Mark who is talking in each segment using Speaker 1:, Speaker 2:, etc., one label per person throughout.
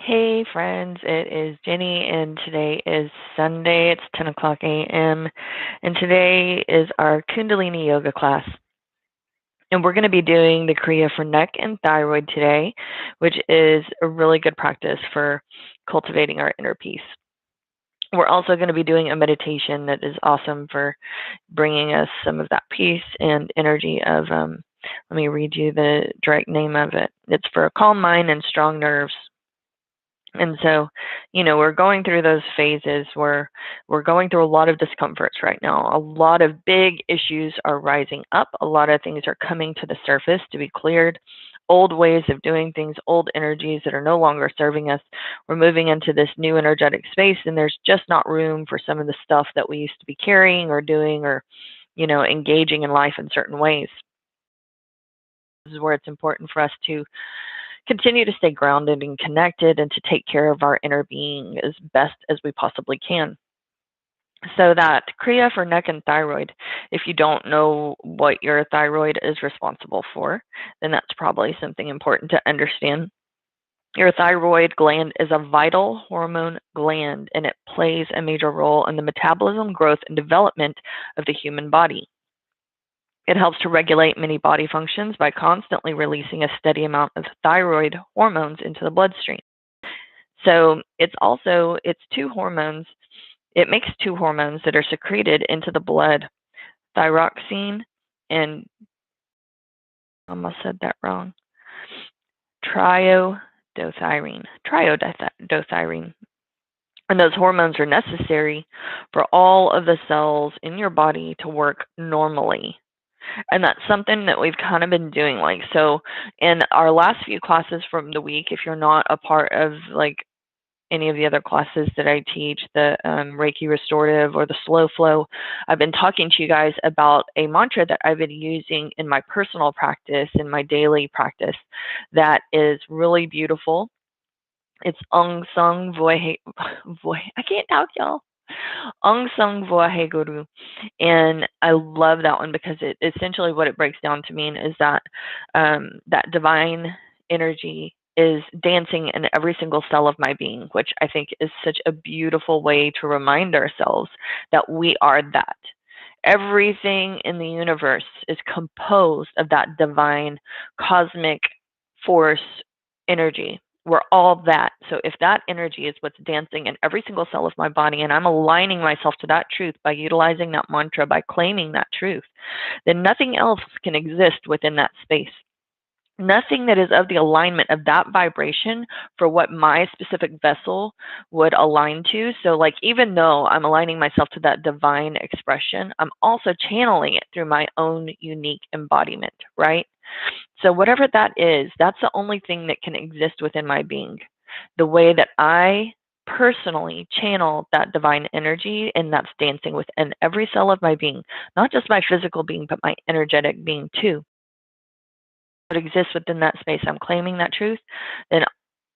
Speaker 1: Hey friends, it is Jenny and today is Sunday. It's 10 o'clock a.m. and today is our Kundalini Yoga class. And we're going to be doing the Kriya for neck and thyroid today, which is a really good practice for cultivating our inner peace. We're also going to be doing a meditation that is awesome for bringing us some of that peace and energy of, let me read you the direct name of it. It's for a calm mind and strong nerves. And so, we're going through those phases where we're going through a lot of discomforts right now. A lot of big issues are rising up. A lot of things are coming to the surface to be cleared. Old ways of doing things, old energies that are no longer serving us. We're moving into this new energetic space, and there's just not room for some of the stuff that we used to be carrying or doing or, engaging in life in certain ways. This is where it's important for us to continue to stay grounded and connected and to take care of our inner being as best as we possibly can. So that Kriya for neck and thyroid, if you don't know what your thyroid is responsible for, then that's probably something important to understand. Your thyroid gland is a vital hormone gland, and it plays a major role in the metabolism, growth, and development of the human body. It helps to regulate many body functions by constantly releasing a steady amount of thyroid hormones into the bloodstream. So it's two hormones. It makes two hormones that are secreted into the blood, thyroxine and, I almost said that wrong, triiodothyronine. And those hormones are necessary for all of the cells in your body to work normally. And that's something that we've kind of been doing. So in our last few classes from the week, if you're not a part of any of the other classes that I teach, the Reiki Restorative or the Slow Flow, I've been talking to you guys about a mantra that I've been using in my personal practice, in my daily practice, that is really beautiful. It's Aung Sung Vohe, I can't talk, y'all. Aung Sung Vohe Guru. And I love that one because it essentially what it breaks down to mean is that that divine energy is dancing in every single cell of my being, which I think is such a beautiful way to remind ourselves that we are that. Everything in the universe is composed of that divine cosmic force energy. We're all that. So if that energy is what's dancing in every single cell of my body, and I'm aligning myself to that truth by utilizing that mantra, by claiming that truth, then nothing else can exist within that space. Nothing that is of the alignment of that vibration for what my specific vessel would align to. So even though I'm aligning myself to that divine expression, I'm also channeling it through my own unique embodiment, right? So whatever that is, that's the only thing that can exist within my being. The way that I personally channel that divine energy, and that's dancing within every cell of my being, not just my physical being, but my energetic being too. What exists within that space, I'm claiming that truth, then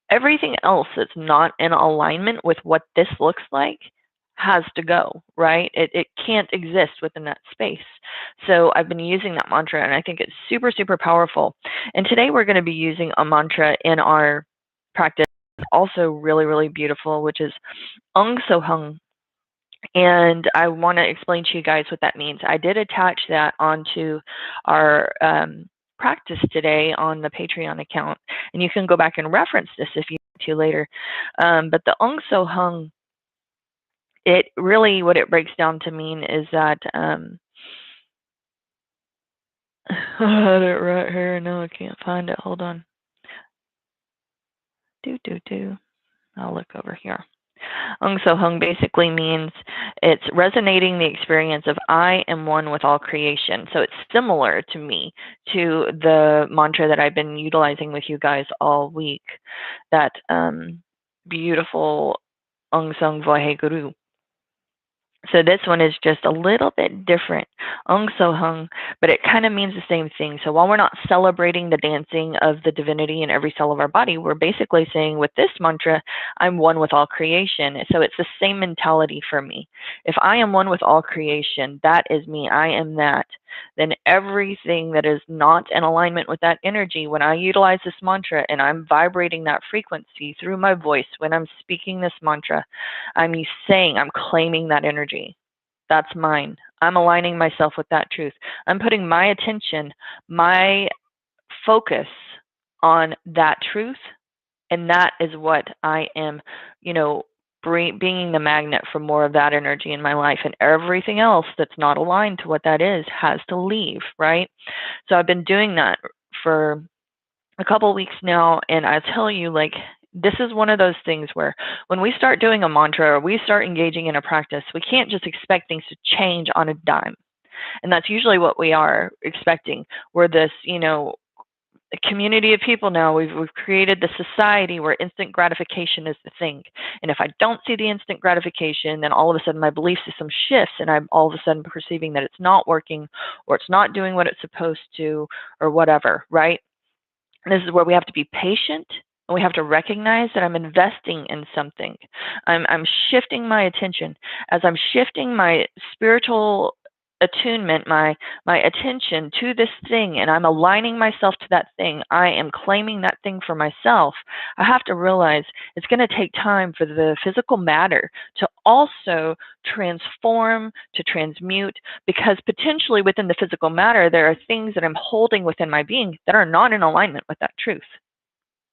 Speaker 1: everything else that's not in alignment with what this looks like has to go, right? It can't exist within that space. So I've been using that mantra, and I think it's super, super powerful. And today we're going to be using a mantra in our practice, also really, really beautiful, which is Aung So Hung. And I want to explain to you guys what that means. I did attach that onto our practice today on the Patreon account, and you can go back and reference this if you want to later. But the Aung So Hung, it really, what it breaks down to mean is that, I had it right here, no, I can't find it, hold on. I'll look over here. Aung So Hung basically means it's resonating the experience of I am one with all creation. So it's similar to me, to the mantra that I've been utilizing with you guys all week, that beautiful Aung Sung Vohe Guru. So this one is just a little bit different, Aung So Hung, but it kind of means the same thing. So while we're not celebrating the dancing of the divinity in every cell of our body, we're basically saying with this mantra, I'm one with all creation. So it's the same mentality for me. If I am one with all creation, that is me. I am that. then everything that is not in alignment with that energy, when I utilize this mantra and I'm vibrating that frequency through my voice, when I'm speaking this mantra, I'm saying, I'm claiming that energy. That's mine. I'm aligning myself with that truth. I'm putting my attention, my focus on that truth, and that is what I am, being the magnet for more of that energy in my life. And everything else that's not aligned to what that is has to leave, right? So I've been doing that for a couple of weeks now, and I tell you, like, this is one of those things where when we start doing a mantra or we start engaging in a practice, we can't just expect things to change on a dime. And that's usually what we are expecting. We're this, a community of people now. We've created the society where instant gratification is the thing. And if I don't see the instant gratification, then all of a sudden my belief system shifts, and I'm all of a sudden perceiving that it's not working, or it's not doing what it's supposed to, or whatever, right? And this is where we have to be patient, and we have to recognize that I'm investing in something. I'm shifting my attention. As I'm shifting my spiritual attunement, my attention to this thing, and I'm aligning myself to that thing, I am claiming that thing for myself. I have to realize it's going to take time for the physical matter to also transform, to transmute, because potentially within the physical matter, there are things that I'm holding within my being that are not in alignment with that truth,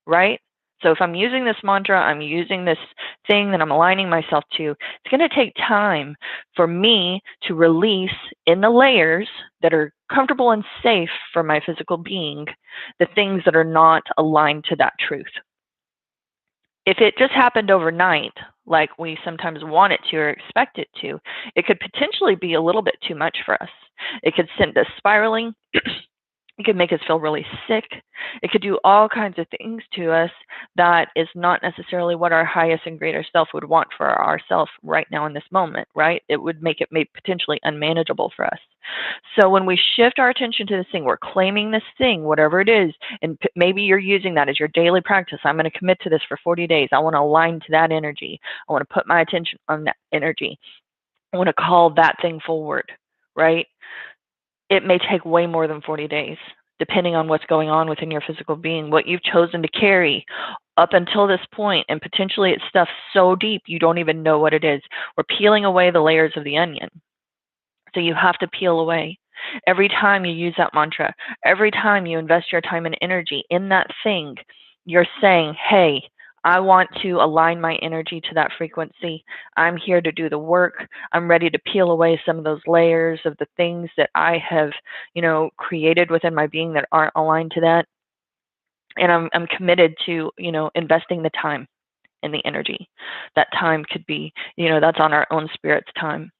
Speaker 1: right? So if I'm using this mantra, I'm using this thing that I'm aligning myself to, it's going to take time for me to release in the layers that are comfortable and safe for my physical being, the things that are not aligned to that truth. If it just happened overnight, like we sometimes want it to or expect it to, it could potentially be a little bit too much for us. It could send us spiraling. It could make us feel really sick. It could do all kinds of things to us that is not necessarily what our highest and greater self would want for ourselves right now in this moment, right? It would make it potentially unmanageable for us. So when we shift our attention to this thing, we're claiming this thing, whatever it is, and maybe you're using that as your daily practice. I'm going to commit to this for 40 days. I want to align to that energy. I want to put my attention on that energy. I want to call that thing forward, right? It may take way more than 40 days, depending on what's going on within your physical being, what you've chosen to carry up until this point, and potentially it's stuff so deep you don't even know what it is. We're peeling away the layers of the onion. So you have to peel away. Every time you use that mantra, every time you invest your time and energy in that thing, you're saying, hey, I want to align my energy to that frequency. I'm here to do the work. I'm ready to peel away some of those layers of the things that I have, created within my being that aren't aligned to that. And I'm committed to, investing the time and the energy. That time could be, that's on our own spirit's time.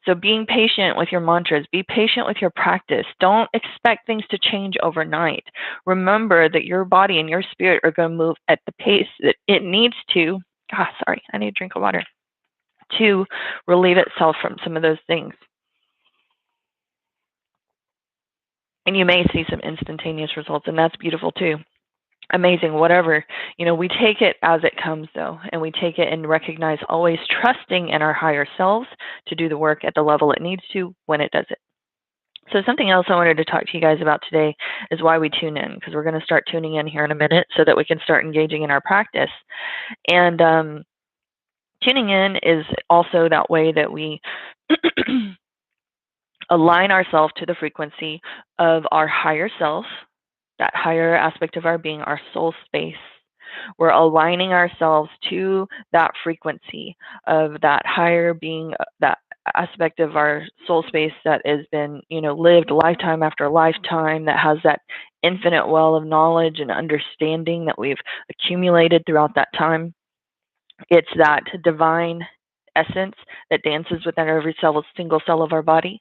Speaker 1: So being patient with your mantras, be patient with your practice. Don't expect things to change overnight. Remember that your body and your spirit are going to move at the pace that it needs to. I need a drink of water. To relieve itself from some of those things. And you may see some instantaneous results, and that's beautiful too. Amazing, whatever. We take it as it comes, though, and we take it and recognize always trusting in our higher selves to do the work at the level it needs to when it does it. So something else I wanted to talk to you guys about today is why we tune in, because we're going to start tuning in here in a minute so that we can start engaging in our practice. And tuning in is also that way that we align ourselves to the frequency of our higher self, that higher aspect of our being, our soul space. We're aligning ourselves to that frequency of that higher being, that aspect of our soul space that has been, lived lifetime after lifetime, that has that infinite well of knowledge and understanding that we've accumulated throughout that time. It's that divine essence that dances within every single cell of our body.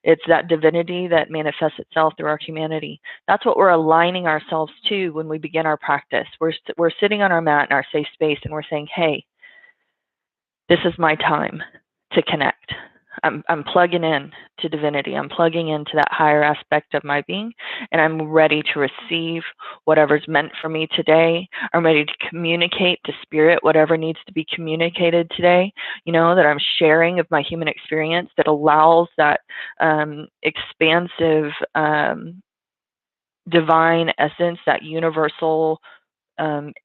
Speaker 1: It's that divinity that manifests itself through our humanity. That's what we're aligning ourselves to when we begin our practice. We're sitting on our mat in our safe space, and we're saying, hey, this is my time to connect. I'm plugging in to divinity. I'm plugging into that higher aspect of my being, and I'm ready to receive whatever's meant for me today. I'm ready to communicate to spirit whatever needs to be communicated today, that I'm sharing of my human experience that allows that expansive divine essence, that universal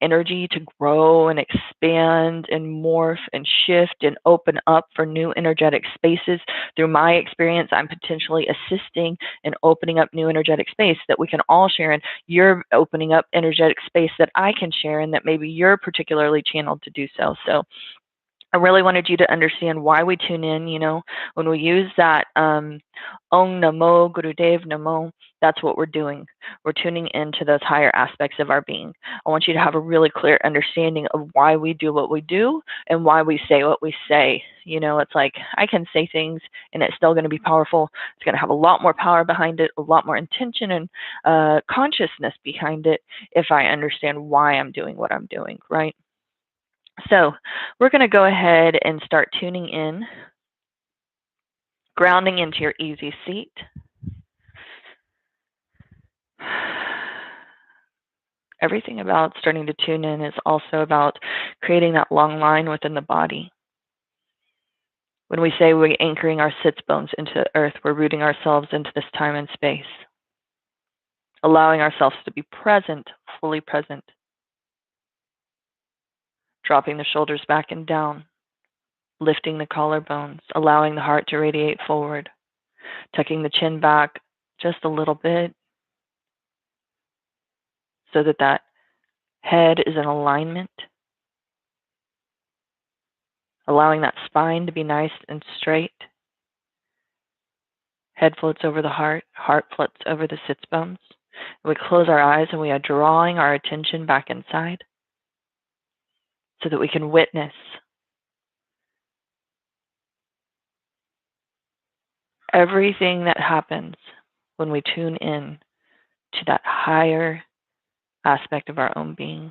Speaker 1: energy to grow and expand and morph and shift and open up for new energetic spaces. Through my experience, I'm potentially assisting in opening up new energetic space that we can all share in. You're opening up energetic space that I can share in, that maybe you're particularly channeled to do so. So I really wanted you to understand why we tune in. When we use that Om Namo Gurudev Namo, that's what we're doing. We're tuning into those higher aspects of our being. I want you to have a really clear understanding of why we do what we do and why we say what we say. It's like I can say things and it's still going to be powerful. It's going to have a lot more power behind it, a lot more intention and consciousness behind it if I understand why I'm doing what I'm doing, right? So we're going to go ahead and start tuning in, grounding into your easy seat. Everything about starting to tune in is also about creating that long line within the body. When we say we're anchoring our sits bones into the earth, we're rooting ourselves into this time and space, allowing ourselves to be present, fully present, dropping the shoulders back and down, lifting the collarbones, allowing the heart to radiate forward, tucking the chin back just a little bit so that that head is in alignment, allowing that spine to be nice and straight. Head floats over the heart floats over the sits bones. We close our eyes and we are drawing our attention back inside so that we can witness everything that happens when we tune in to that higher aspect of our own being,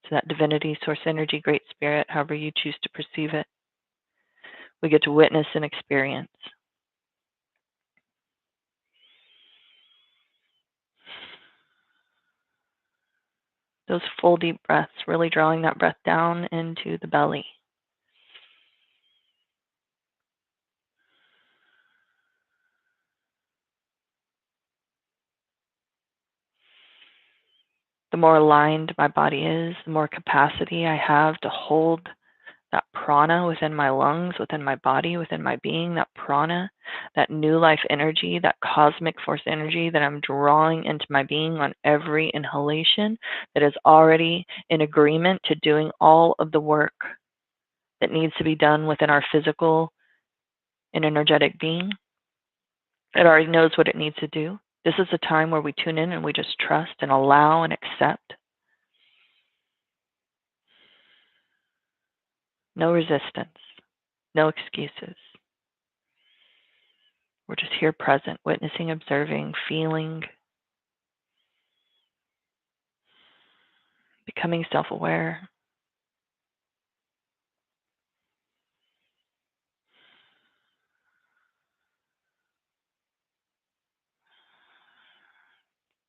Speaker 1: to that divinity, source energy, great spirit, however you choose to perceive it. We get to witness and experience. Those full deep breaths, really drawing that breath down into the belly. The more aligned my body is, the more capacity I have to hold that prana within my lungs, within my body, within my being, that prana, that new life energy, that cosmic force energy that I'm drawing into my being on every inhalation, that is already in agreement to doing all of the work that needs to be done within our physical and energetic being. It already knows what it needs to do. This is a time where we tune in and we just trust and allow and accept. No resistance, no excuses. We're just here present, witnessing, observing, feeling, becoming self-aware.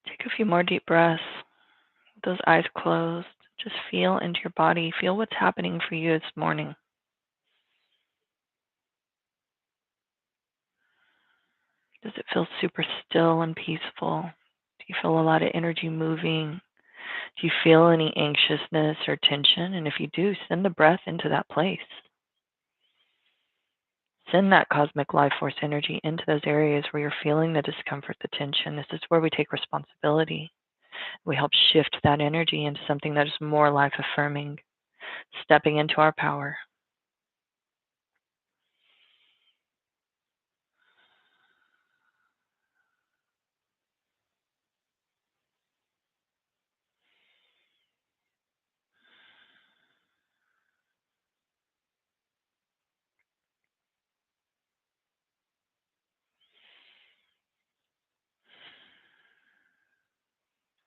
Speaker 1: Take a few more deep breaths with those eyes closed. Just feel into your body. Feel what's happening for you this morning. Does it feel super still and peaceful? Do you feel a lot of energy moving? Do you feel any anxiousness or tension? And if you do, send the breath into that place. Send that cosmic life force energy into those areas where you're feeling the discomfort, the tension. This is where we take responsibility. We help shift that energy into something that is more life affirming, stepping into our power.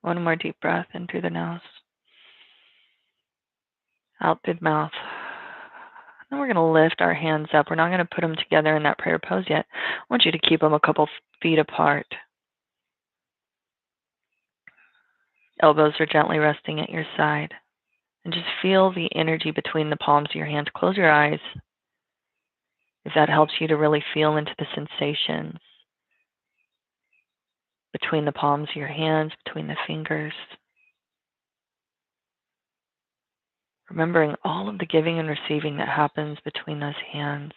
Speaker 1: One more deep breath in through the nose, out through the mouth. And we're going to lift our hands up. We're not going to put them together in that prayer pose yet. I want you to keep them a couple feet apart. Elbows are gently resting at your side. And just feel the energy between the palms of your hands. Close your eyes if that helps you to really feel into the sensations between the palms of your hands, between the fingers. Remembering all of the giving and receiving that happens between those hands.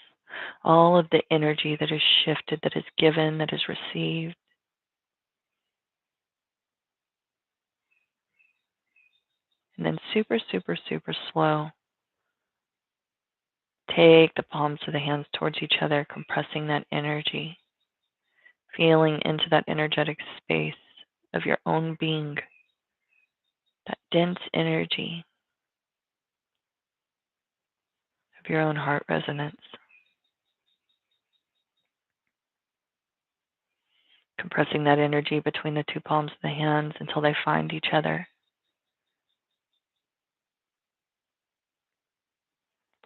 Speaker 1: All of the energy that is shifted, that is given, that is received. And then super, super, super slow. Take the palms of the hands towards each other, compressing that energy. Feeling into that energetic space of your own being. That dense energy of your own heart resonance. Compressing that energy between the two palms of the hands until they find each other.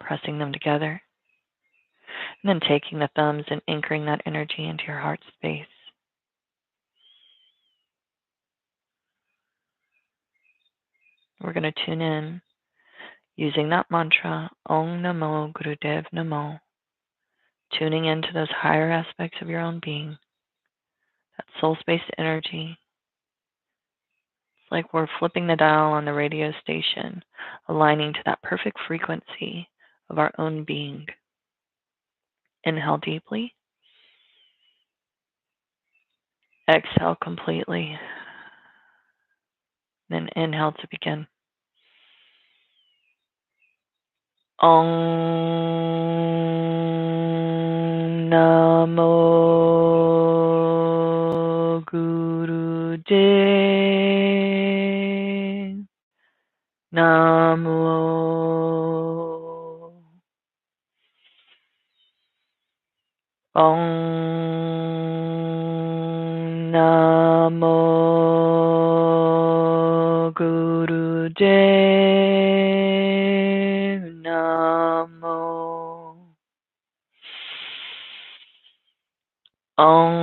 Speaker 1: Pressing them together. And then taking the thumbs and anchoring that energy into your heart space. We're going to tune in using that mantra, Om Namo Gurudev Namo. Tuning into those higher aspects of your own being. That soul-space energy. It's like we're flipping the dial on the radio station, aligning to that perfect frequency of our own being. Inhale deeply. Exhale completely. Then inhale to begin. Om Namo Gurudev Namo. Om Namo Gurudev Namo. Om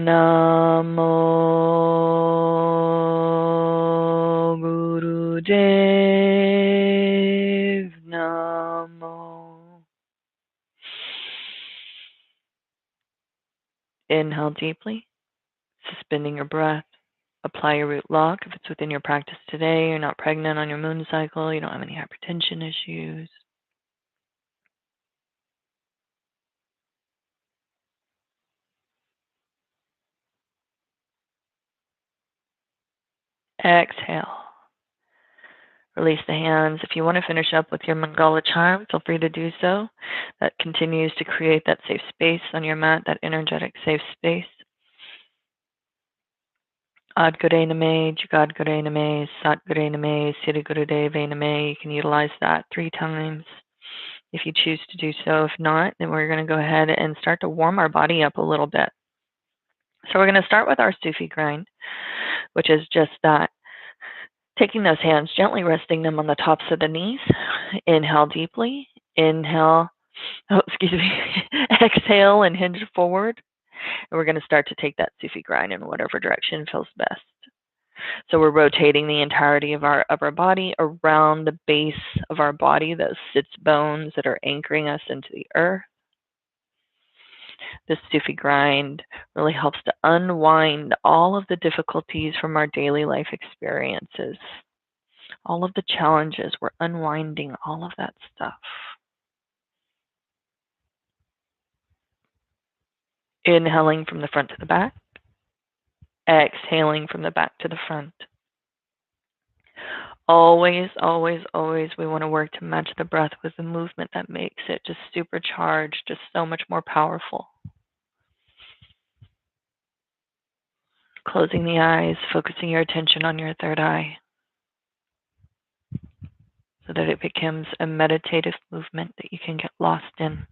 Speaker 1: Namo Gurudev Namo. Inhale deeply, suspending your breath. Apply your root lock if it's within your practice today. You're not pregnant on your moon cycle. You don't have any hypertension issues. Exhale. Release the hands. If you want to finish up with your Mangala charm, feel free to do so. That continues to create that safe space on your mat, that energetic safe space. Ad Gure Name, Jugad Gure Name, Sat Gure Name, Siddhi Gurudev Name. You can utilize that 3 times if you choose to do so. If not, then we're going to go ahead and start to warm our body up a little bit. So we're going to start with our Sufi Grind, which is just that. Taking those hands, gently resting them on the tops of the knees. Inhale deeply. Inhale. Exhale and hinge forward. And we're going to start to take that Sufi Grind in whatever direction feels best. So we're rotating the entirety of our upper body around the base of our body, those sits bones that are anchoring us into the earth. This Sufi Grind really helps to unwind all of the difficulties from our daily life experiences. All of the challenges, we're unwinding all of that stuff. Inhaling from the front to the back. Exhaling from the back to the front. Always, always, always, we want to work to match the breath with the movement that makes it just supercharged, just so much more powerful. Closing the eyes, focusing your attention on your third eye so that it becomes a meditative movement that you can get lost in.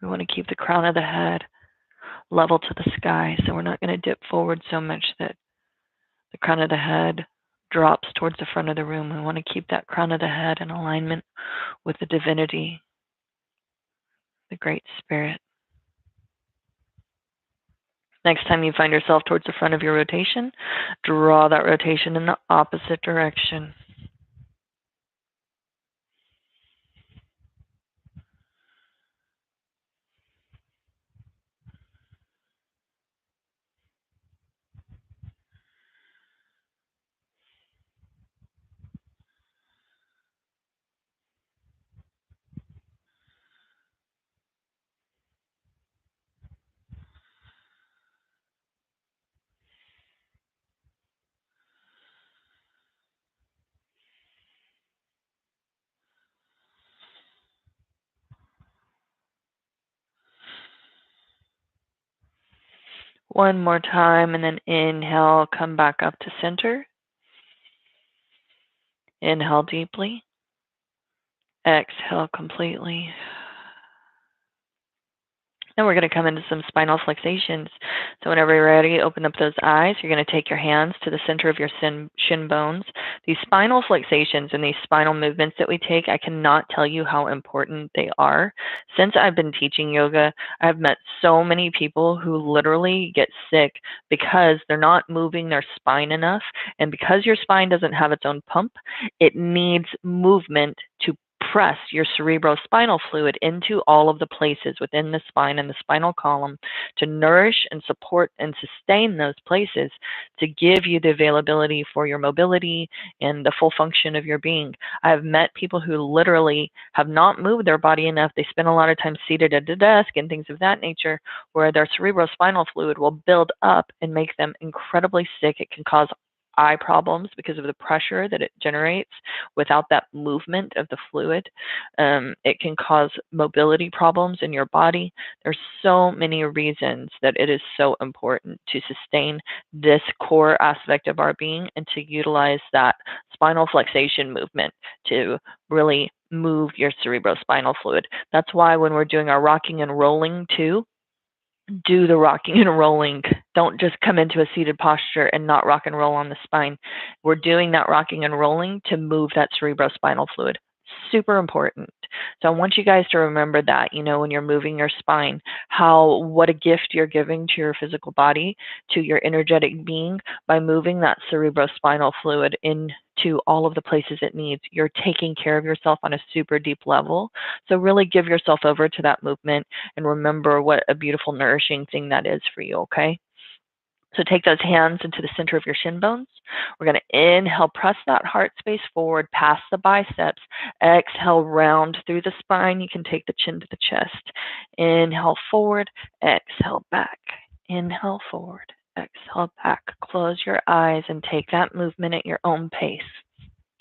Speaker 1: We want to keep the crown of the head level to the sky, so we're not going to dip forward so much that The crown of the head drops towards the front of the room. We want to keep that crown of the head in alignment with the divinity, the Great Spirit. Next time you find yourself towards the front of your rotation, draw that rotation in the opposite direction. One more time, and then inhale, come back up to center. Inhale deeply. Exhale completely. Now we're going to come into some spinal flexations. So whenever you're ready, open up those eyes. You're going to take your hands to the center of your shin bones. These spinal flexations and these spinal movements that we take, I cannot tell you how important they are. Since I've been teaching yoga, I've met so many people who literally get sick because they're not moving their spine enough. And because your spine doesn't have its own pump, it needs movement to press your cerebrospinal fluid into all of the places within the spine and the spinal column to nourish and support and sustain those places to give you the availability for your mobility and the full function of your being. I've met people who literally have not moved their body enough. They spend a lot of time seated at a desk and things of that nature, where their cerebrospinal fluid will build up and make them incredibly sick. It can cause eye problems because of the pressure that it generates without that movement of the fluid. It can cause mobility problems in your body. There's so many reasons that it is so important to sustain this core aspect of our being and to utilize that spinal flexation movement to really move your cerebrospinal fluid. That's why when we're doing our rocking and rolling too, do the rocking and rolling. Don't just come into a seated posture and not rock and roll on the spine. We're doing that rocking and rolling to move that cerebrospinal fluid. Super important. So I want you guys to remember that, when you're moving your spine, what a gift you're giving to your physical body, to your energetic being by moving that cerebrospinal fluid into all of the places it needs. You're taking care of yourself on a super deep level. So really give yourself over to that movement and remember what a beautiful, nourishing thing that is for you, okay? So take those hands into the center of your shin bones. We're going to inhale, press that heart space forward, past the biceps. Exhale, round through the spine. You can take the chin to the chest. Inhale forward, exhale back. Inhale forward, exhale back. Close your eyes and take that movement at your own pace.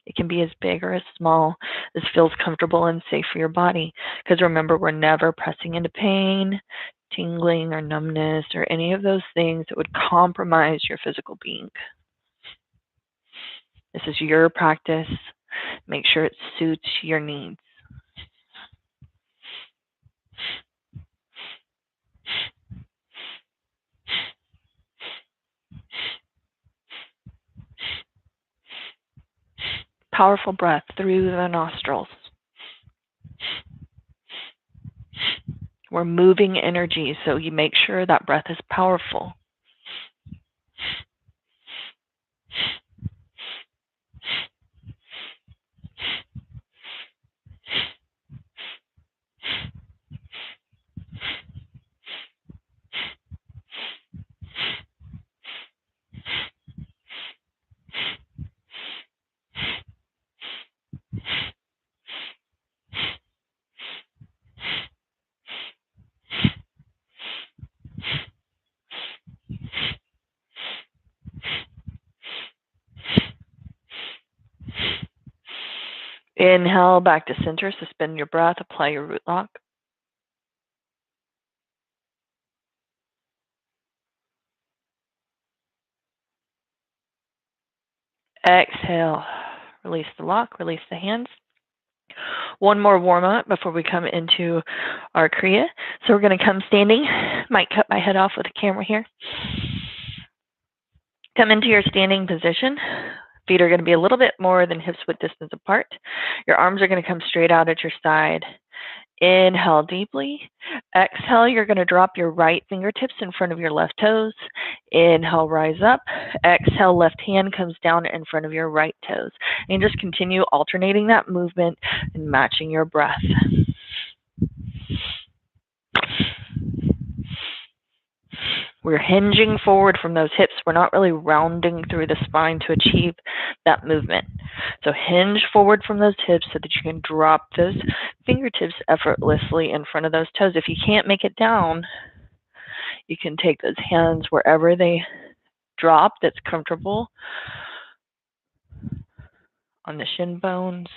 Speaker 1: It can be as big or as small as feels comfortable and safe for your body. Because remember, we're never pressing into pain, tingling, or numbness, or any of those things that would compromise your physical being. This is your practice. Make sure it suits your needs. Powerful breath through the nostrils. We're moving energy, so you make sure that breath is powerful. Inhale back to center, suspend your breath, apply your root lock. Exhale, release the lock, release the hands. One more warm up before we come into our Kriya. So we're going to come standing. Might cut my head off with the camera here. Come into your standing position. Feet are going to be a little bit more than hips width distance apart. Your arms are going to come straight out at your side. Inhale deeply. Exhale, you're going to drop your right fingertips in front of your left toes. Inhale, rise up. Exhale, left hand comes down in front of your right toes. And just continue alternating that movement and matching your breath. We're hinging forward from those hips. We're not really rounding through the spine to achieve that movement. So hinge forward from those hips so that you can drop those fingertips effortlessly in front of those toes. If you can't make it down, you can take those hands wherever they drop that's comfortable, on the shin bones.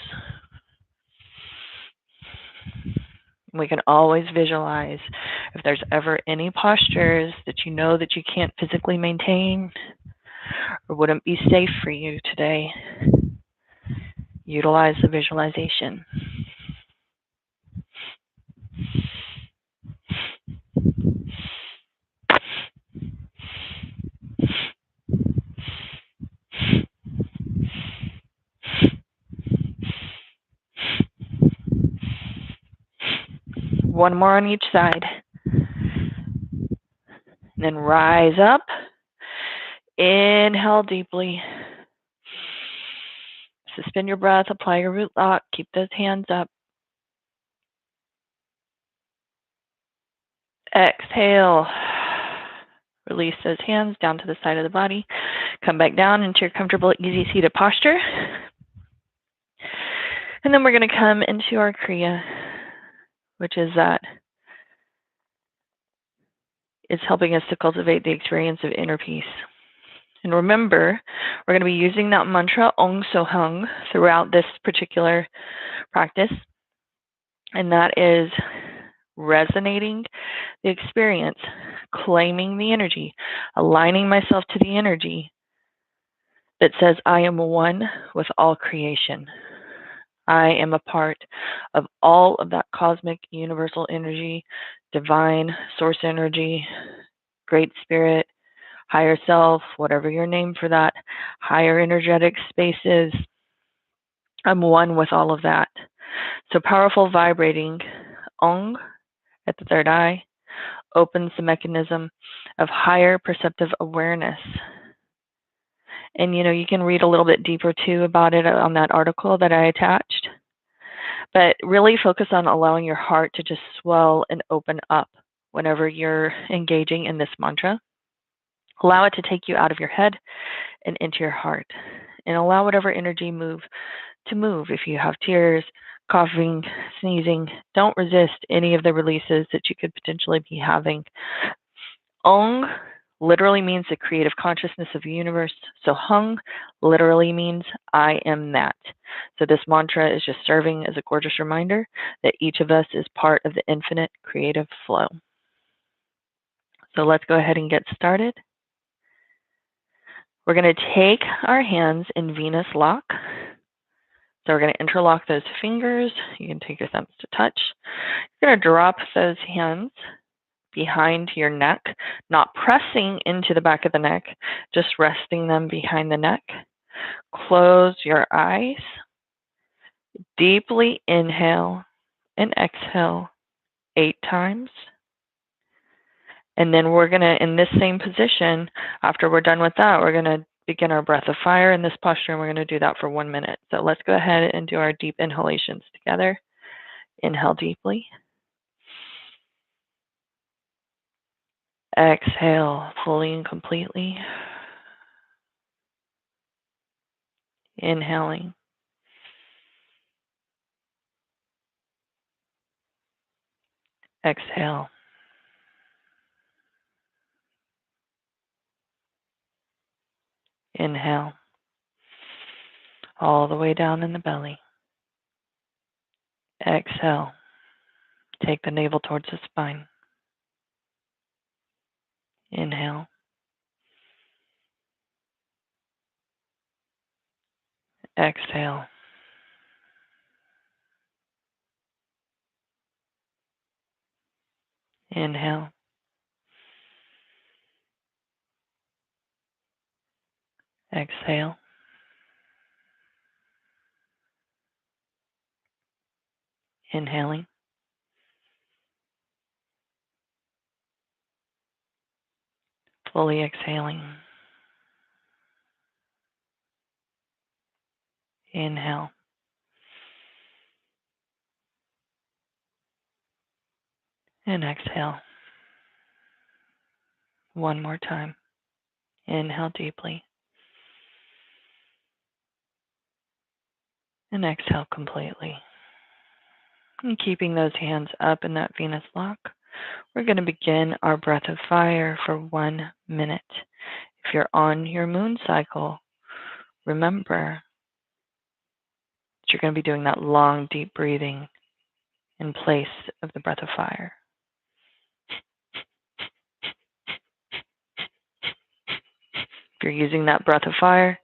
Speaker 1: We can always visualize if there's ever any postures that you know that you can't physically maintain or wouldn't be safe for you today. Utilize the visualization. One more on each side. And then rise up. Inhale deeply. Suspend your breath. Apply your root lock. Keep those hands up. Exhale. Release those hands down to the side of the body. Come back down into your comfortable, easy seated posture. And then we're going to come into our Kriya, which is that it's helping us to cultivate the experience of inner peace. And remember, we're going to be using that mantra, Ong So Hung, throughout this particular practice. And that is resonating the experience, claiming the energy, aligning myself to the energy that says, I am one with all creation. I am a part of all of that cosmic universal energy, divine source energy, great spirit, higher self, whatever your name for that, higher energetic spaces. I'm one with all of that. So powerful vibrating Ong at the third eye opens the mechanism of higher perceptive awareness. And you can read a little bit deeper too about it on that article that I attached. But really focus on allowing your heart to just swell and open up whenever you're engaging in this mantra. Allow it to take you out of your head and into your heart. And allow whatever energy to move. If you have tears, coughing, sneezing, don't resist any of the releases that you could potentially be having. Ong literally means the creative consciousness of the universe. So Hung literally means I am that. So this mantra is just serving as a gorgeous reminder that each of us is part of the infinite creative flow. So let's go ahead and get started. We're going to take our hands in Venus lock. So we're going to interlock those fingers. You can take your thumbs to touch. You're going to drop those hands behind your neck, not pressing into the back of the neck, just resting them behind the neck. Close your eyes. Deeply inhale and exhale 8 times. And then we're going to, in this same position, after we're done with that, we're going to begin our breath of fire in this posture, and we're going to do that for 1 minute. So let's go ahead and do our deep inhalations together. Inhale deeply. Exhale fully and completely. Inhaling. Exhale. Inhale. All the way down in the belly. Exhale. Take the navel towards the spine. Inhale. Exhale. Inhale. Exhale. Inhaling. Fully exhaling. Inhale. And exhale. One more time. Inhale deeply. And exhale completely. And keeping those hands up in that Venus lock, we're going to begin our breath of fire for 1 minute. If you're on your moon cycle, remember that you're going to be doing that long, deep breathing in place of the breath of fire. If you're using that breath of fire,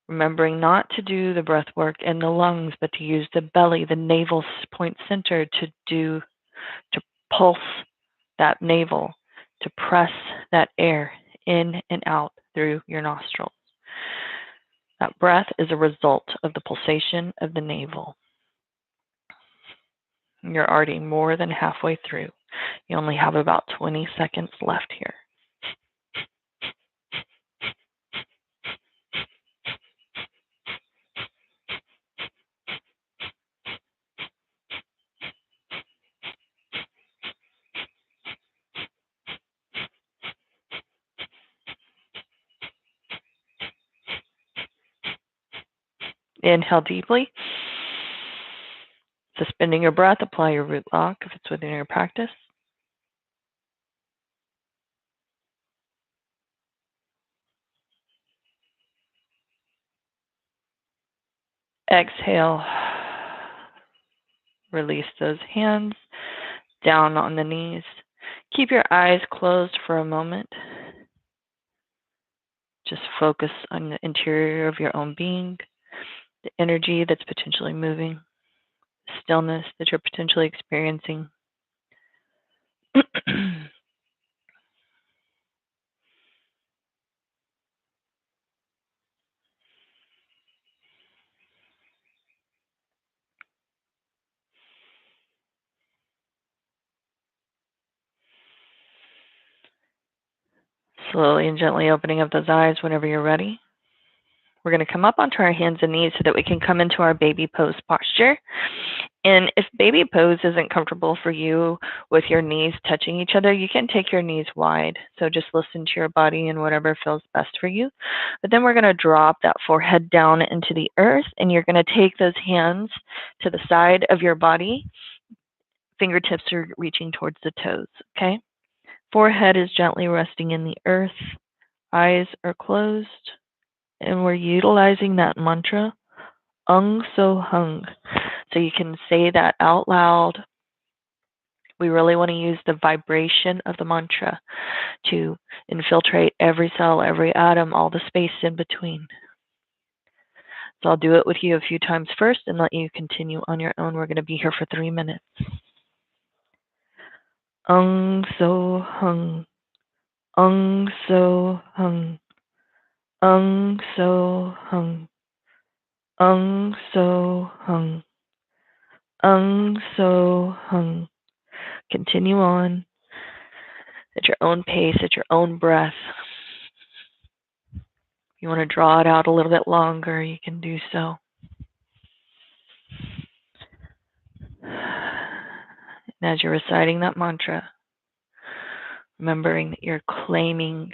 Speaker 1: remembering not to do the breath work in the lungs, but to use the belly, the navel point center to pulse that navel, to press that air in and out through your nostrils. That breath is a result of the pulsation of the navel. You're already more than halfway through. You only have about 20 seconds left here. Inhale deeply. Suspending your breath, apply your root lock if it's within your practice. Exhale. Release those hands down on the knees. Keep your eyes closed for a moment. Just focus on the interior of your own being, the energy that's potentially moving, the stillness that you're potentially experiencing. Slowly and gently opening up those eyes whenever you're ready. We're going to come up onto our hands and knees so that we can come into our baby pose posture. And if baby pose isn't comfortable for you with your knees touching each other, you can take your knees wide. So just listen to your body and whatever feels best for you. But then we're going to drop that forehead down into the earth, and you're going to take those hands to the side of your body. Fingertips are reaching towards the toes, okay? Forehead is gently resting in the earth. Eyes are closed. And we're utilizing that mantra, So Hung. So you can say that out loud. We really want to use the vibration of the mantra to infiltrate every cell, every atom, all the space in between. So I'll do it with you a few times first and let you continue on your own. We're going to be here for 3 minutes. So Hung. So Hung. So Hung. So Hung. So Hung. Continue on at your own pace, at your own breath. If you want to draw it out a little bit longer, you can do so. And as you're reciting that mantra, remembering that you're claiming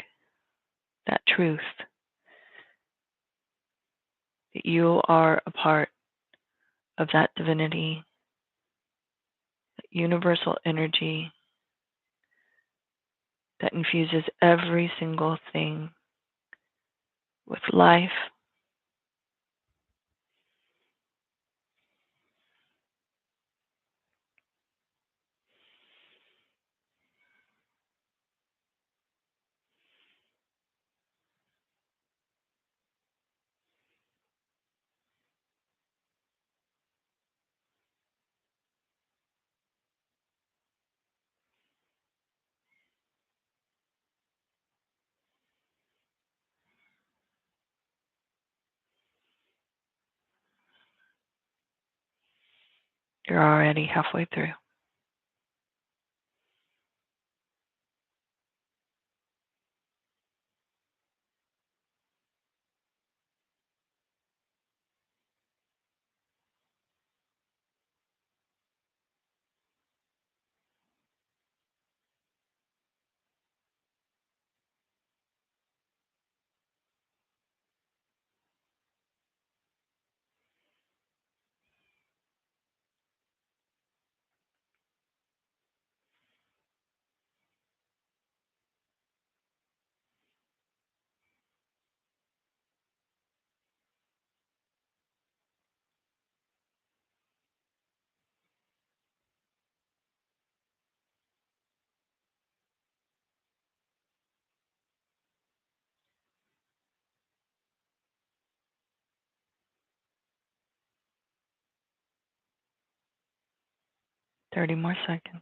Speaker 1: that truth, that you are a part of that divinity, that universal energy that infuses every single thing with life. You're already halfway through. Thirty more seconds.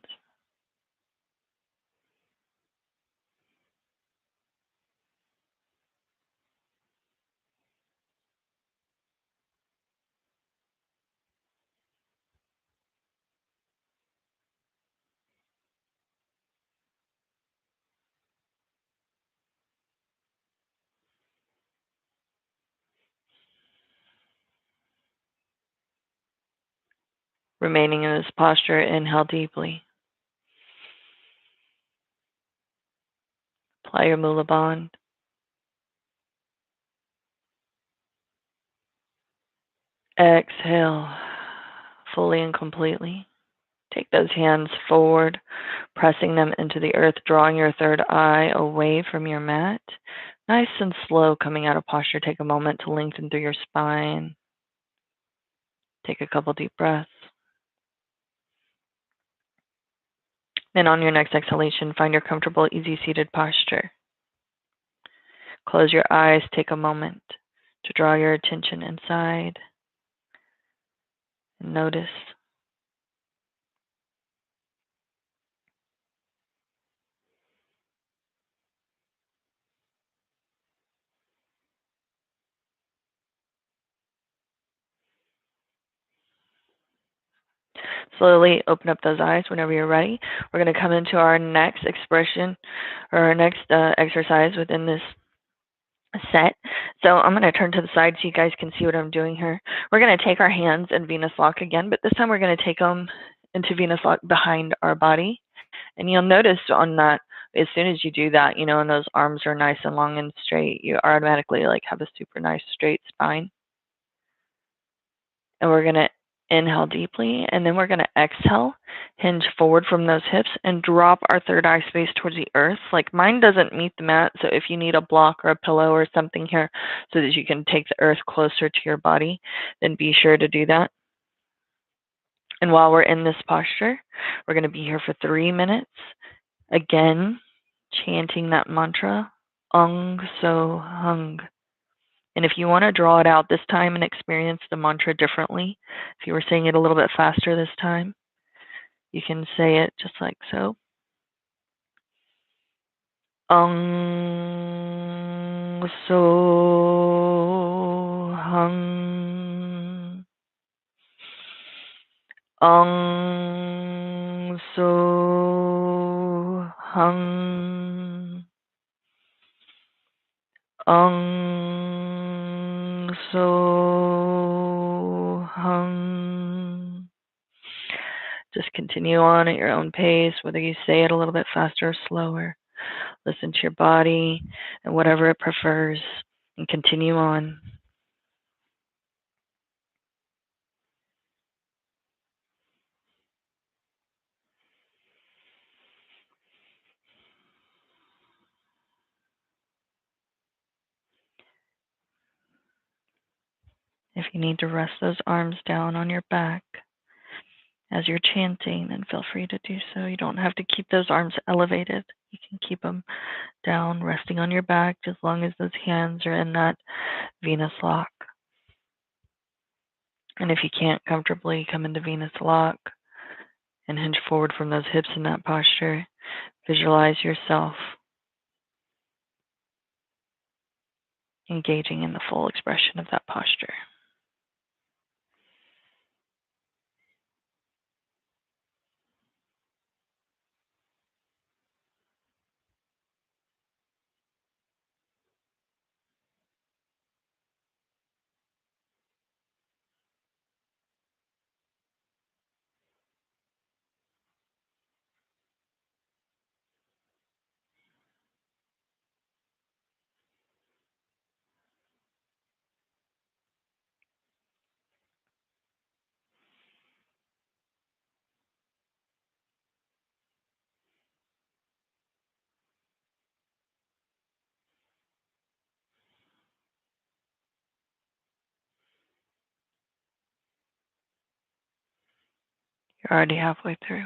Speaker 1: Remaining in this posture, inhale deeply. Apply your Mula Band. Exhale fully and completely. Take those hands forward, pressing them into the earth, drawing your third eye away from your mat. Nice and slow coming out of posture. Take a moment to lengthen through your spine. Take a couple deep breaths. Then on your next exhalation, find your comfortable, easy seated posture. Close your eyes. Take a moment to draw your attention inside and notice. Slowly open up those eyes whenever you're ready. We're going to come into our next expression or our next exercise within this set. So I'm going to turn to the side so you guys can see what I'm doing here. We're going to take our hands in Venus Lock again, but this time we're going to take them into Venus Lock behind our body. And you'll notice on that, as soon as you do that, and those arms are nice and long and straight, you automatically have a super nice straight spine. And we're going to inhale deeply, and then we're going to exhale, hinge forward from those hips, and drop our third eye space towards the earth. Like mine doesn't meet the mat, so if you need a block or a pillow or something here so that you can take the earth closer to your body, then be sure to do that. And while we're in this posture, we're going to be here for 3 minutes. Again, chanting that mantra, Ong So Hung. And if you want to draw it out this time and experience the mantra differently, if you were saying it a little bit faster this time, you can say it just like so. Ong So Hung. Ong So Hung. Ong So Hung. Just continue on at your own pace, whether you say it a little bit faster or slower. Listen to your body and whatever it prefers, and continue on. If you need to rest those arms down on your back as you're chanting, then feel free to do so. You don't have to keep those arms elevated. You can keep them down, resting on your back, as long as those hands are in that Venus lock. And if you can't comfortably come into Venus lock and hinge forward from those hips in that posture, visualize yourself engaging in the full expression of that posture. You're already halfway through.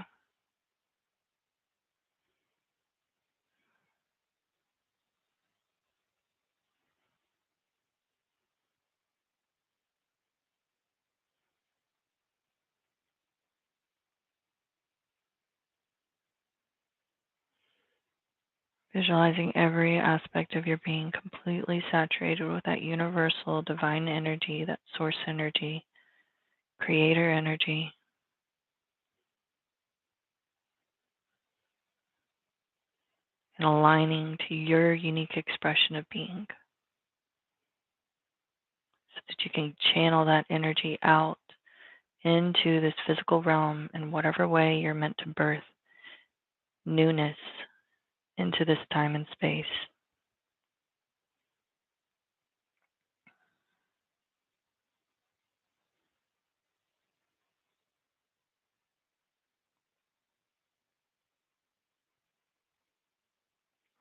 Speaker 1: Visualizing every aspect of your being completely saturated with that universal divine energy, that source energy, creator energy, and aligning to your unique expression of being so that you can channel that energy out into this physical realm in whatever way you're meant to birth newness into this time and space.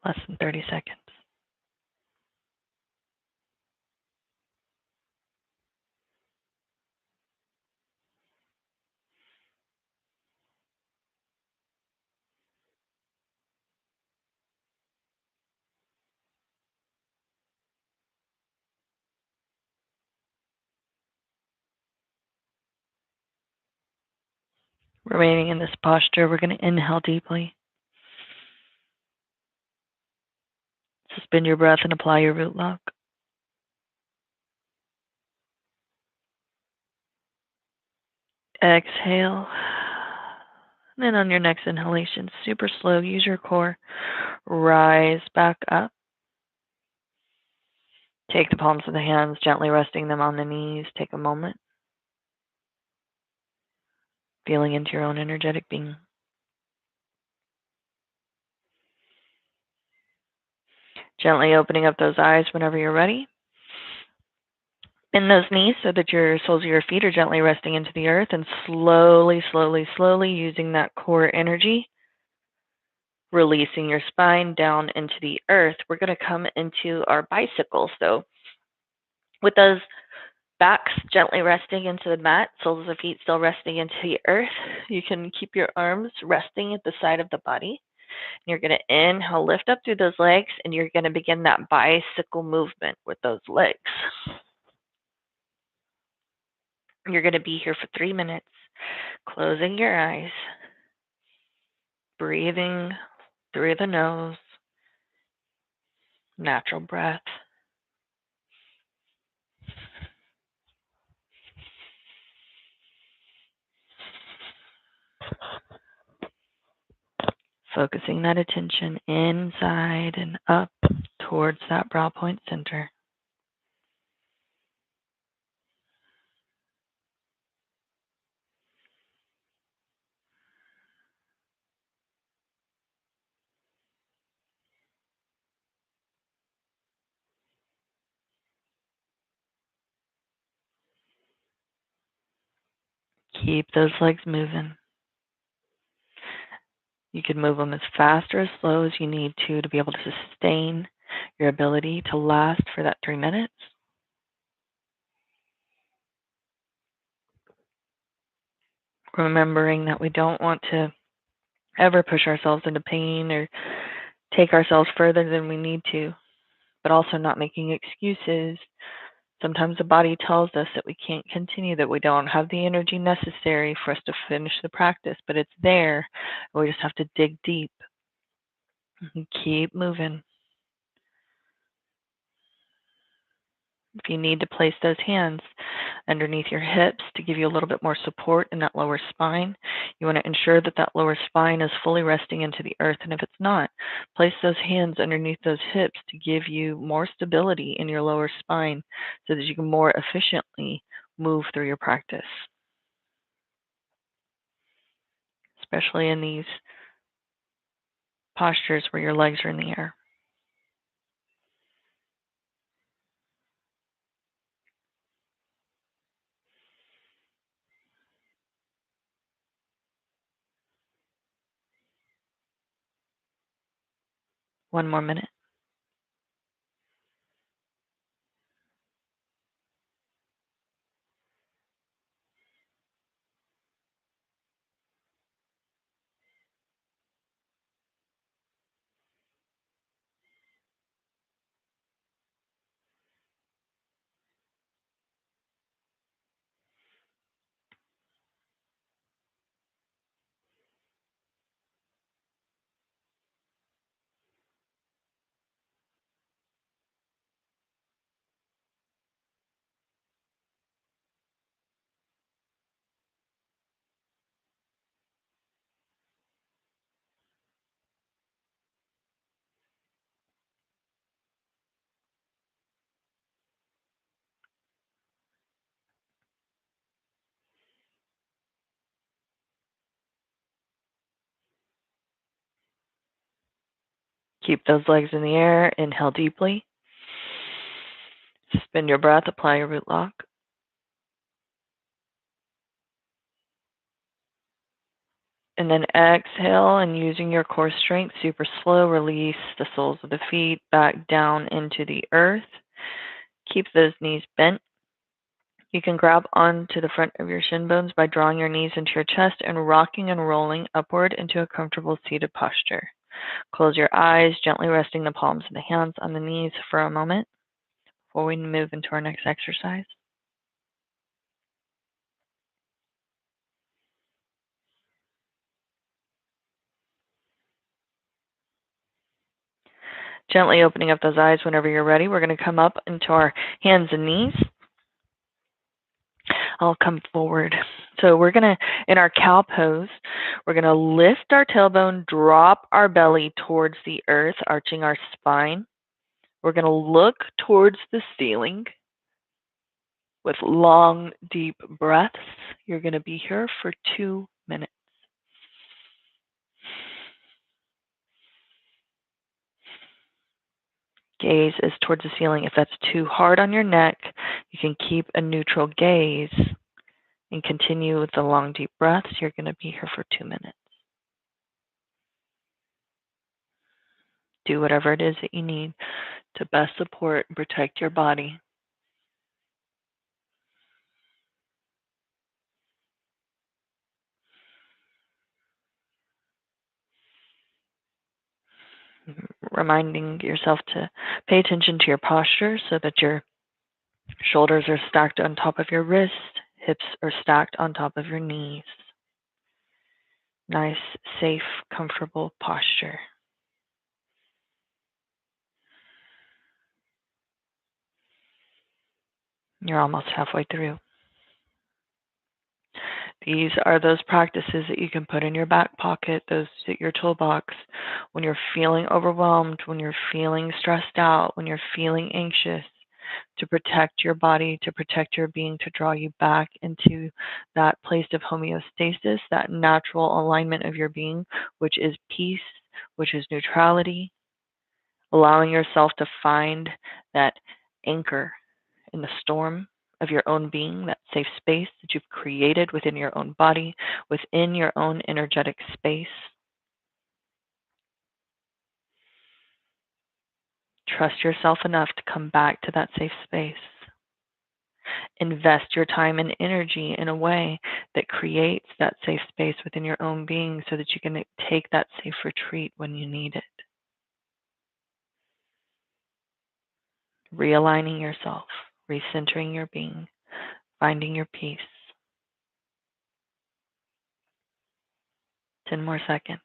Speaker 1: Less than 30 seconds. Remaining in this posture, we're going to inhale deeply. Suspend your breath and apply your root lock. Exhale. And then on your next inhalation, super slow, use your core. Rise back up. Take the palms of the hands, gently resting them on the knees. Take a moment, feeling into your own energetic being. Gently opening up those eyes whenever you're ready. Bend those knees so that your soles of your feet are gently resting into the earth, and slowly, slowly, slowly using that core energy, releasing your spine down into the earth. We're going to come into our bicycle. So with those backs gently resting into the mat, soles of the feet still resting into the earth, you can keep your arms resting at the side of the body. You're going to inhale, lift up through those legs, and you're going to begin that bicycle movement with those legs. You're going to be here for 3 minutes, closing your eyes, breathing through the nose, natural breath. Focusing that attention inside and up towards that brow point center. Keep those legs moving. You can move them as fast or as slow as you need to be able to sustain your ability to last for that 3 minutes. Remembering that we don't want to ever push ourselves into pain or take ourselves further than we need to, but also not making excuses. Sometimes the body tells us that we can't continue, that we don't have the energy necessary for us to finish the practice, but it's there. We just have to dig deep and keep moving. If you need to place those hands underneath your hips to give you a little bit more support in that lower spine, you want to ensure that that lower spine is fully resting into the earth. And if it's not, place those hands underneath those hips to give you more stability in your lower spine so that you can more efficiently move through your practice, especially in these postures where your legs are in the air. One more minute. Keep those legs in the air. Inhale deeply. Suspend your breath. Apply your root lock. And then exhale, and using your core strength, super slow, release the soles of the feet back down into the earth. Keep those knees bent. You can grab onto the front of your shin bones by drawing your knees into your chest and rocking and rolling upward into a comfortable seated posture. Close your eyes, gently resting the palms of the hands on the knees for a moment before we move into our next exercise. Gently opening up those eyes whenever you're ready. We're going to come up into our hands and knees. I'll come forward. So we're going to, in our cow pose, we're going to lift our tailbone, drop our belly towards the earth, arching our spine. We're going to look towards the ceiling with long, deep breaths. You're going to be here for 2 minutes. Gaze is towards the ceiling. If that's too hard on your neck, you can keep a neutral gaze and continue with the long, deep breaths. You're going to be here for 2 minutes. Do whatever it is that you need to best support and protect your body. Reminding yourself to pay attention to your posture so that your shoulders are stacked on top of your wrists, hips are stacked on top of your knees. Nice, safe, comfortable posture. You're almost halfway through. These are those practices that you can put in your back pocket, those at your toolbox, when you're feeling overwhelmed, when you're feeling stressed out, when you're feeling anxious, to protect your body, to protect your being, to draw you back into that place of homeostasis, that natural alignment of your being, which is peace, which is neutrality, allowing yourself to find that anchor in the storm of your own being, that safe space that you've created within your own body, within your own energetic space. Trust yourself enough to come back to that safe space. Invest your time and energy in a way that creates that safe space within your own being so that you can take that safe retreat when you need it. Realigning yourself, recentering your being, finding your peace. 10 more seconds.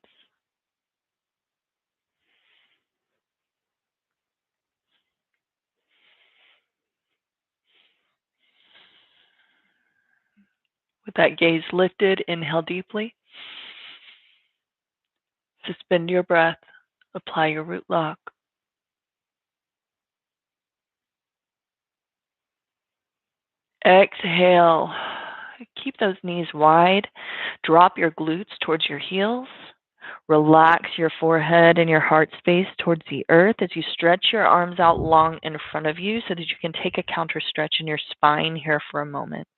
Speaker 1: With that gaze lifted, inhale deeply. Suspend your breath. Apply your root lock. Exhale. Keep those knees wide. Drop your glutes towards your heels. Relax your forehead and your heart space towards the earth as you stretch your arms out long in front of you so that you can take a counter stretch in your spine here for a moment.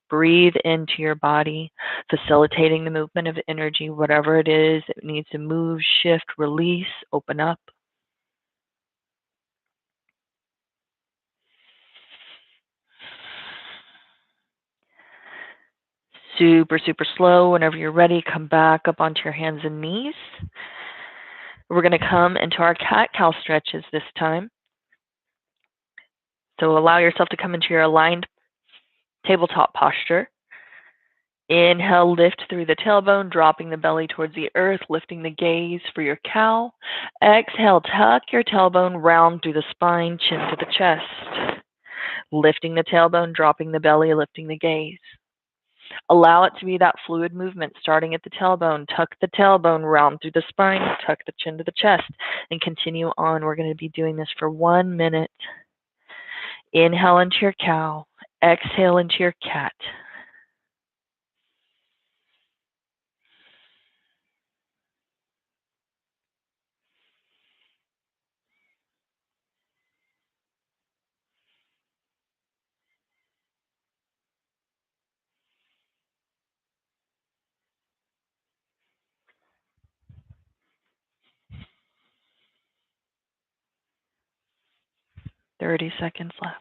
Speaker 1: Breathe into your body, facilitating the movement of energy, whatever it is that needs to move, shift, release, open up. Super, super slow. Whenever you're ready, come back up onto your hands and knees. We're going to come into our cat-cow stretches this time. So allow yourself to come into your aligned tabletop posture. Inhale, lift through the tailbone, dropping the belly towards the earth, lifting the gaze for your cow. Exhale, tuck your tailbone, round through the spine, chin to the chest. Lifting the tailbone, dropping the belly, lifting the gaze. Allow it to be that fluid movement, starting at the tailbone. Tuck the tailbone, round through the spine, tuck the chin to the chest, and continue on. We're going to be doing this for 1 minute. Inhale into your cow. Exhale into your cat. 30 seconds left.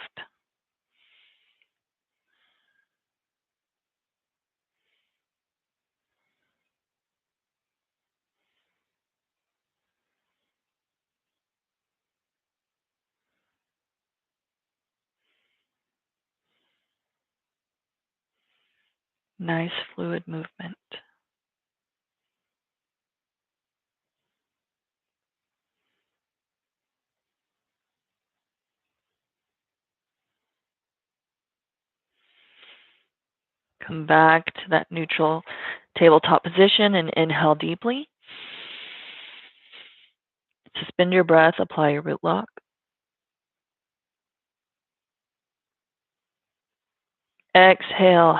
Speaker 1: Nice fluid movement. Come back to that neutral tabletop position and inhale deeply. Suspend your breath, apply your root lock. Exhale.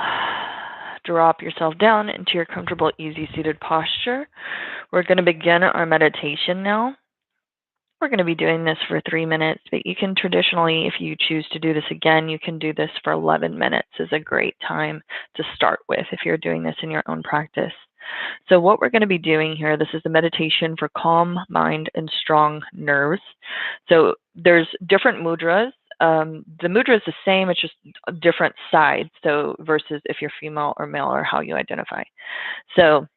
Speaker 1: Drop yourself down into your comfortable, easy seated posture. We're going to begin our meditation now. We're going to be doing this for 3 minutes, but you can traditionally, if you choose to do this again, you can do this for 11 minutes is a great time to start with if you're doing this in your own practice. So what we're going to be doing here, this is the meditation for calm mind and strong nerves. So there's different mudras. The mudra is the same, it's just different sides. So versus if you're female or male or how you identify. So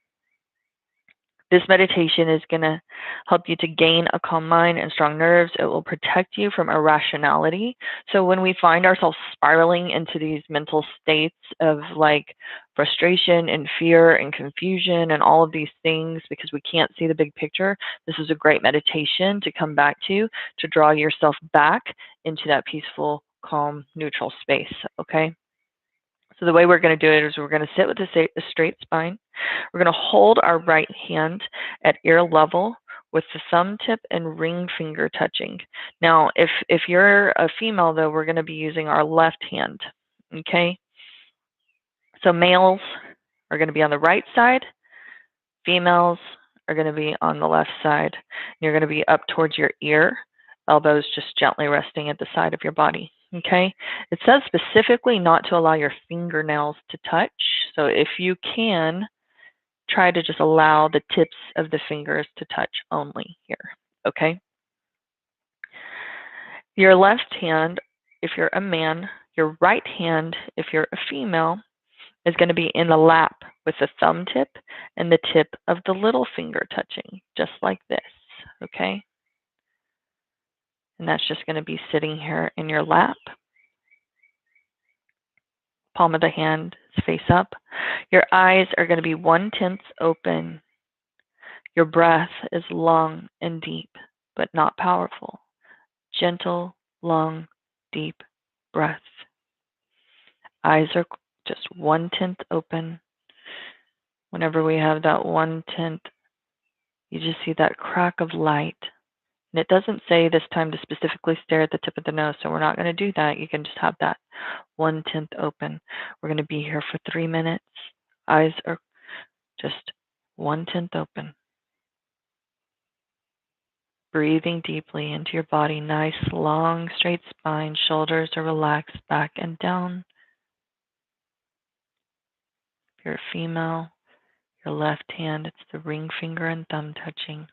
Speaker 1: this meditation is going to help you to gain a calm mind and strong nerves. It will protect you from irrationality. So when we find ourselves spiraling into these mental states of like frustration and fear and confusion and all of these things because we can't see the big picture, this is a great meditation to come back to draw yourself back into that peaceful, calm, neutral space, okay? So the way we're going to do it is we're going to sit with a straight spine. We're going to hold our right hand at ear level with the thumb tip and ring finger touching. Now, if you're a female, though, we're going to be using our left hand, okay? So males are going to be on the right side. Females are going to be on the left side. You're going to be up towards your ear, elbows just gently resting at the side of your body. Okay, it says specifically not to allow your fingernails to touch. So if you can, try to just allow the tips of the fingers to touch only here. Okay. Your left hand, if you're a man, your right hand, if you're a female, is going to be in the lap with the thumb tip and the tip of the little finger touching, just like this. Okay. And that's just going to be sitting here in your lap. Palm of the hand is face up. Your eyes are going to be 1/10 open. Your breath is long and deep, but not powerful. Gentle, long, deep breath. Eyes are just 1/10 open. Whenever we have that 1/10, you just see that crack of light. And it doesn't say this time to specifically stare at the tip of the nose, so we're not going to do that. You can just have that 1/10 open. We're going to be here for 3 minutes. Eyes are just 1/10 open. Breathing deeply into your body. Nice, long, straight spine. Shoulders are relaxed back and down. If you're a female, your left hand, it's the ring finger and thumb touching.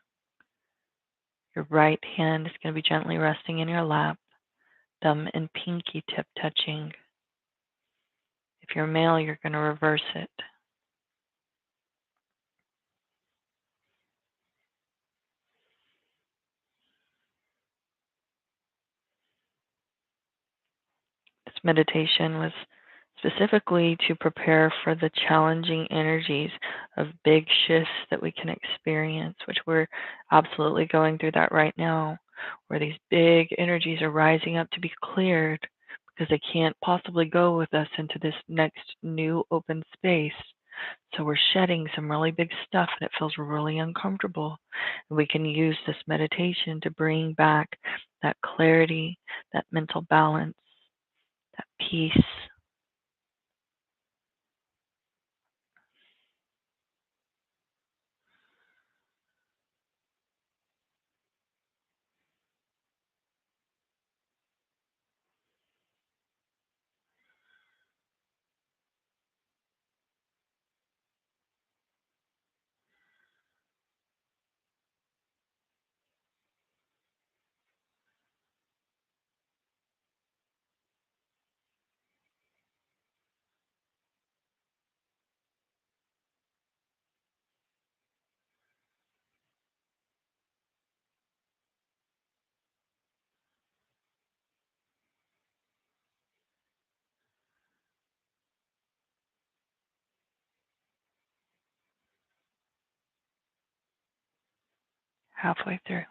Speaker 1: Your right hand is going to be gently resting in your lap. Thumb and pinky tip touching. If you're male, you're going to reverse it. This meditation was specifically to prepare for the challenging energies of big shifts that we can experience, which we're absolutely going through that right now, where these big energies are rising up to be cleared because they can't possibly go with us into this next new open space. So we're shedding some really big stuff and it feels really uncomfortable. And we can use this meditation to bring back that clarity, that mental balance, that peace. halfway through.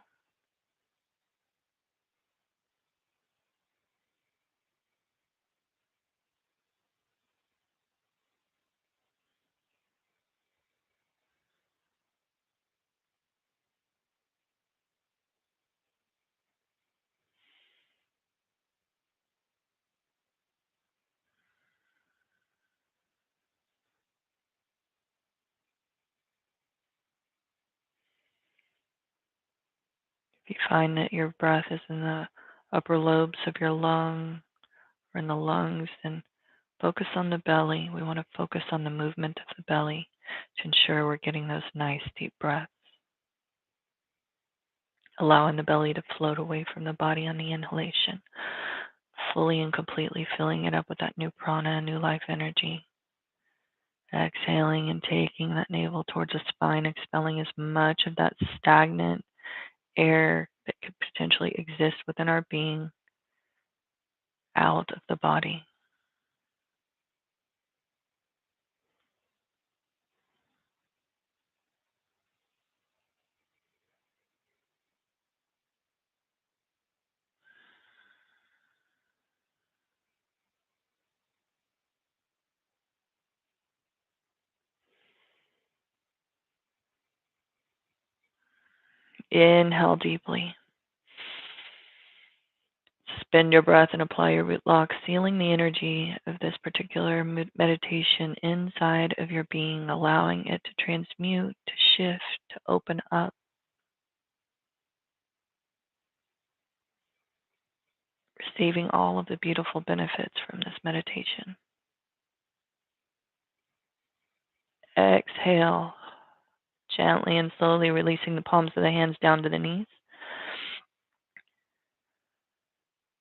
Speaker 1: If you find that your breath is in the upper lobes of your lung or in the lungs, then focus on the belly. We want to focus on the movement of the belly to ensure we're getting those nice deep breaths. Allowing the belly to float away from the body on the inhalation, fully and completely filling it up with that new prana, new life energy. Exhaling and taking that navel towards the spine, expelling as much of that stagnant air that could potentially exist within our being out of the body. Inhale deeply. Suspend your breath and apply your root lock, sealing the energy of this particular meditation inside of your being, allowing it to transmute, to shift, to open up, receiving all of the beautiful benefits from this meditation. Exhale, gently and slowly releasing the palms of the hands down to the knees.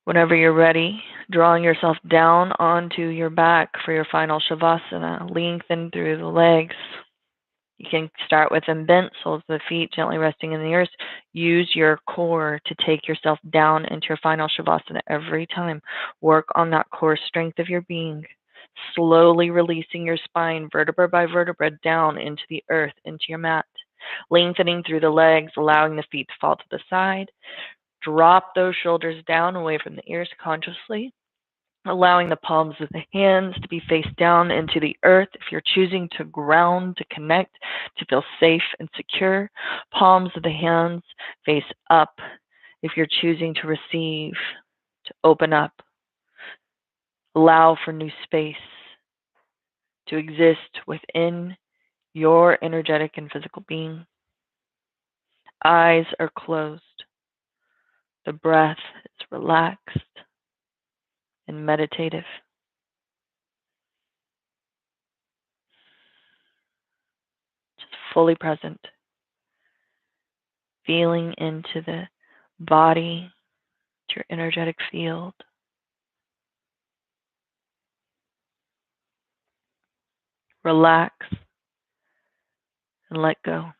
Speaker 1: Whenever you're ready, drawing yourself down onto your back for your final Shavasana. Lengthen through the legs. You can start with them bent, soles of the feet gently resting in the earth. Use your core to take yourself down into your final Shavasana every time. Work on that core strength of your being. Slowly releasing your spine, vertebra by vertebra, down into the earth, into your mat. Lengthening through the legs, allowing the feet to fall to the side. Drop those shoulders down away from the ears consciously, allowing the palms of the hands to be face down into the earth. If you're choosing to ground, to connect, to feel safe and secure, palms of the hands face up. If you're choosing to receive, to open up, allow for new space to exist within your energetic and physical being. Eyes are closed. The breath is relaxed and meditative. Just fully present. Feeling into the body, to your energetic field. Relax and let go.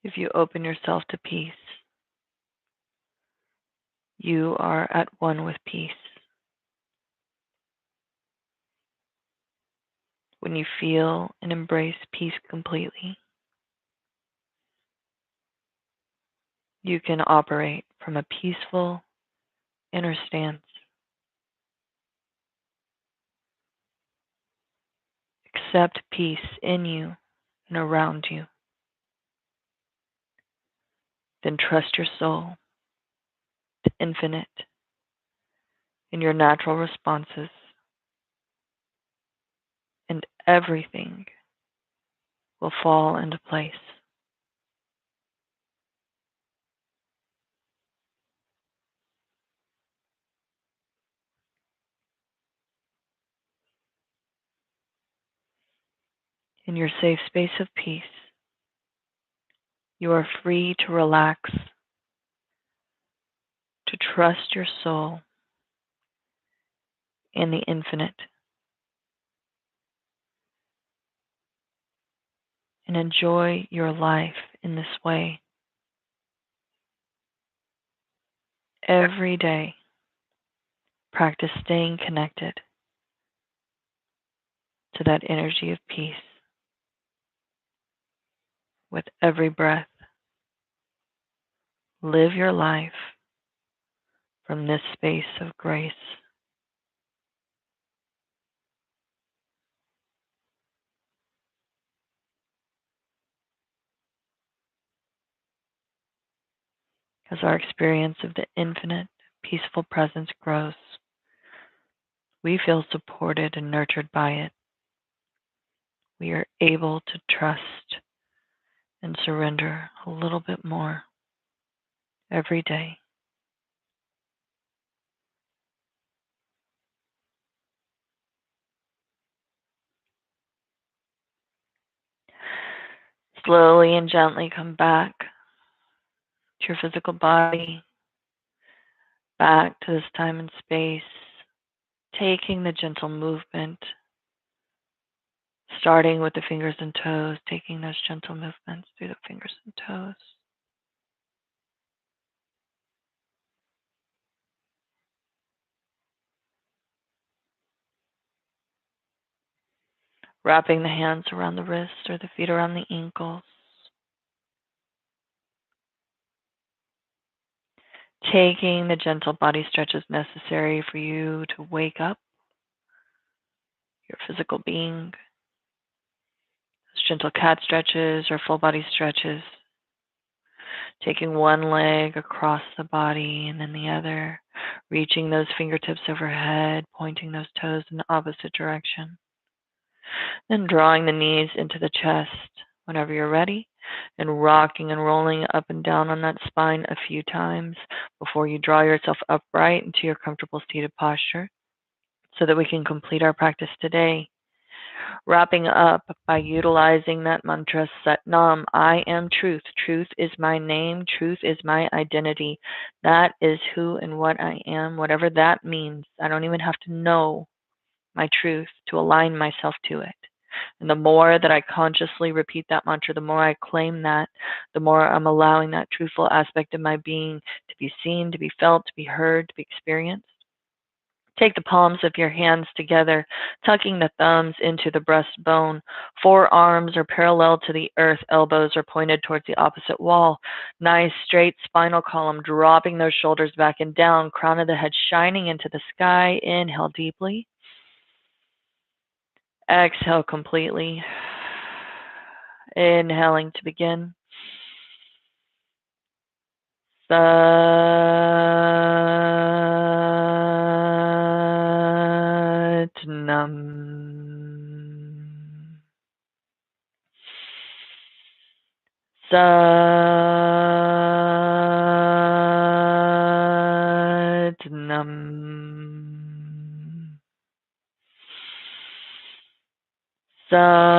Speaker 1: If you open yourself to peace, you are at one with peace. When you feel and embrace peace completely, you can operate from a peaceful inner stance. Accept peace in you and around you. Then trust your soul to infinite in your natural responses, and everything will fall into place. In your safe space of peace, you are free to relax, to trust your soul in the infinite, and enjoy your life in this way. Every day, practice staying connected to that energy of peace. With every breath, live your life from this space of grace. As our experience of the infinite, peaceful presence grows, we feel supported and nurtured by it. We are able to trust and surrender a little bit more every day. Slowly and gently come back to your physical body, back to this time and space, taking the gentle movement, starting with the fingers and toes, taking those gentle movements through the fingers and toes. Wrapping the hands around the wrists or the feet around the ankles. Taking the gentle body stretches necessary for you to wake up your physical being. Those gentle cat stretches or full body stretches. Taking one leg across the body and then the other. Reaching those fingertips overhead, pointing those toes in the opposite direction. Then drawing the knees into the chest whenever you're ready, and rocking and rolling up and down on that spine a few times before you draw yourself upright into your comfortable seated posture so that we can complete our practice today. Wrapping up by utilizing that mantra, Sat Nam, I am truth. Truth is my name. Truth is my identity. That is who and what I am, whatever that means. I don't even have to know my truth to align myself to it. And the more that I consciously repeat that mantra, the more I claim that, the more I'm allowing that truthful aspect of my being to be seen, to be felt, to be heard, to be experienced. Take the palms of your hands together, tucking the thumbs into the breastbone. Forearms are parallel to the earth. Elbows are pointed towards the opposite wall. Nice straight spinal column, dropping those shoulders back and down. Crown of the head shining into the sky. Inhale deeply. Exhale completely. Inhaling to begin. Satnam. Satnam. Satnam.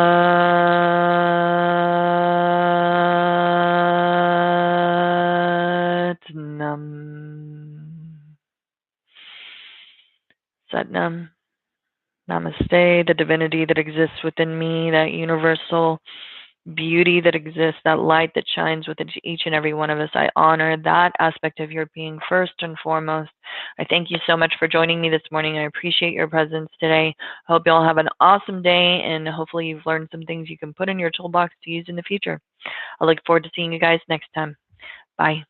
Speaker 1: Satnam. Namaste, the divinity that exists within me, that universal beauty that exists, that light that shines within each and every one of us. I honor that aspect of your being first and foremost. I thank you so much for joining me this morning. I appreciate your presence today. I hope you all have an awesome day, and hopefully you've learned some things you can put in your toolbox to use in the future. I look forward to seeing you guys next time. Bye.